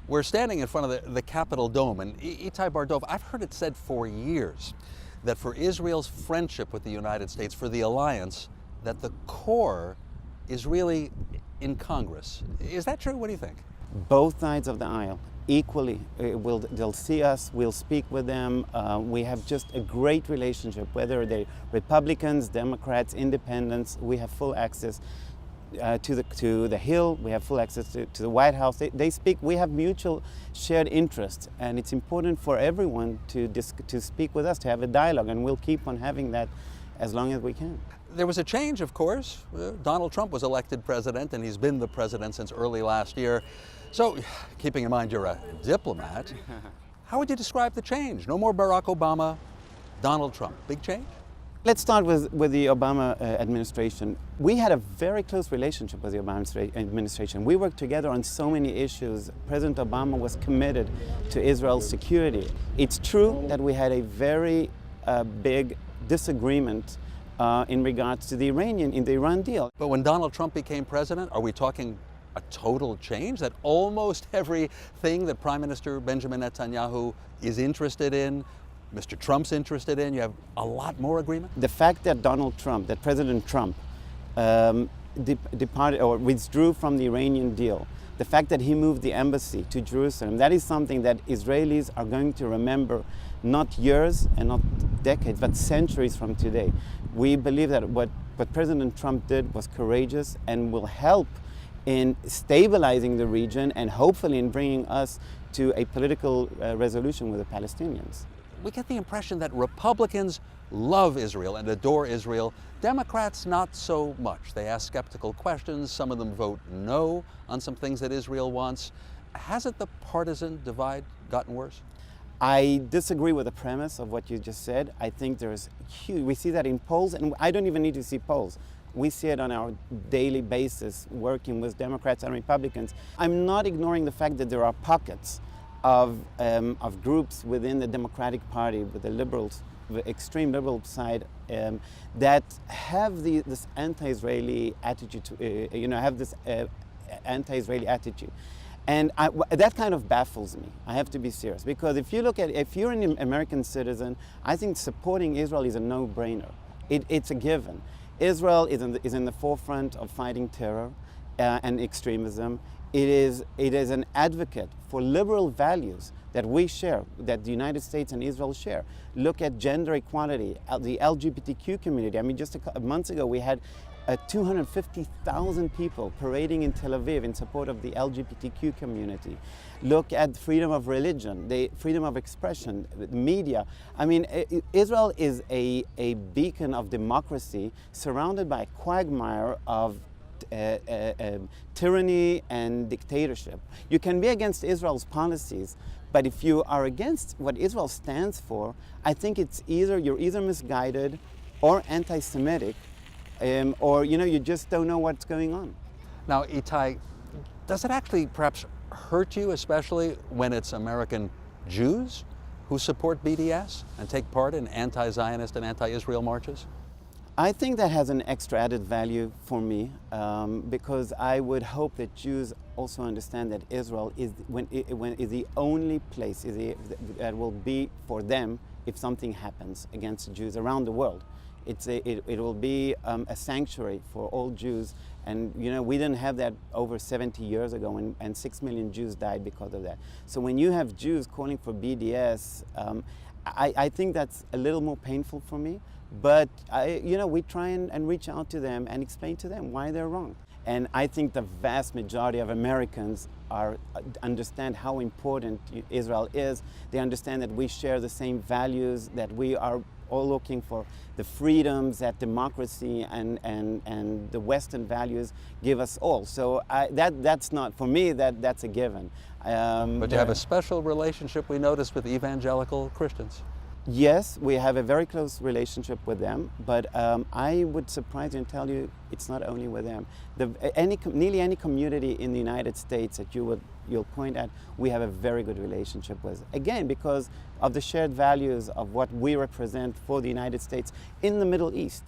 We're standing in front of the Capitol Dome, and Itai Bardov, I've heard it said for years that for Israel's friendship with the United States, for the alliance, that the core is really in Congress. Is that true? What do you think? Both sides of the aisle equally they'll see us, we'll speak with them. We have just a great relationship, whether they're Republicans, Democrats, Independents. We have full access to the Hill. We have full access to the White House. They speak. We have mutual shared interests, and it's important for everyone to speak with us, to have a dialogue, and we'll keep on having that as long as we can. There was a change, of course. Donald Trump was elected president, and he's been the president since early last year. So, keeping in mind you're a diplomat, how would you describe the change? No more Barack Obama, Donald Trump. Big change? Let's start with the Obama administration. We had a very close relationship with the Obama administration. We worked together on so many issues. President Obama was committed to Israel's security. It's true that we had a very big disagreement in regards to the Iran deal. But when Donald Trump became president, are we talking a total change? That almost everything that Prime Minister Benjamin Netanyahu is interested in, Mr. Trump's interested in, you have a lot more agreement? The fact that President Trump departed or withdrew from the Iranian deal, the fact that he moved the embassy to Jerusalem, that is something that Israelis are going to remember not years and not decades, but centuries from today. We believe that what President Trump did was courageous and will help in stabilizing the region and hopefully in bringing us to a political resolution with the Palestinians. We get the impression that Republicans love Israel and adore Israel. Democrats, not so much. They ask skeptical questions. Some of them vote no on some things that Israel wants. Hasn't the partisan divide gotten worse? I disagree with the premise of what you just said. I think there's huge, we see that in polls, and I don't even need to see polls. We see it on our daily basis working with Democrats and Republicans. I'm not ignoring the fact that there are pockets of groups within the Democratic Party, with the liberals, the extreme liberal side, that have this anti-Israeli attitude, anti-Israeli attitude. And that kind of baffles me. I have to be serious, because if you're an American citizen, I think supporting Israel is a no-brainer. It's a given. Israel is in the forefront of fighting terror and extremism. It is an advocate for liberal values that we share, that the United States and Israel share. Look at gender equality, the LGBTQ community. I mean, just a months ago we had 250,000 people parading in Tel Aviv in support of the LGBTQ community. Look at freedom of religion, the freedom of expression, media. I mean, Israel is a beacon of democracy surrounded by a quagmire of tyranny and dictatorship. You can be against Israel's policies, but if you are against what Israel stands for, I think you're either misguided or anti-Semitic, or you just don't know what's going on. Now, Itai, does it actually perhaps hurt you, especially when it's American Jews who support BDS and take part in anti-Zionist and anti-Israel marches? I think that has an extra added value for me, because I would hope that Jews also understand that Israel is the only place that will be for them if something happens against Jews around the world. It will be a sanctuary for all Jews, and we didn't have that over 70 years ago, and 6 million Jews died because of that. So when you have Jews calling for BDS, I think that's a little more painful for me. But we try and reach out to them and explain to them why they're wrong. And I think the vast majority of Americans understand how important Israel is. They understand that we share the same values, that we are all looking for the freedoms that democracy and the Western values give us all. So that's not, for me, that's a given. But you have a special relationship, we noticed, with evangelical Christians. Yes, we have a very close relationship with them, but I would surprise you and tell you it's not only with them. Nearly any community in the United States that you'll point at, we have a very good relationship with. Again, because of the shared values of what we represent for the United States in the Middle East.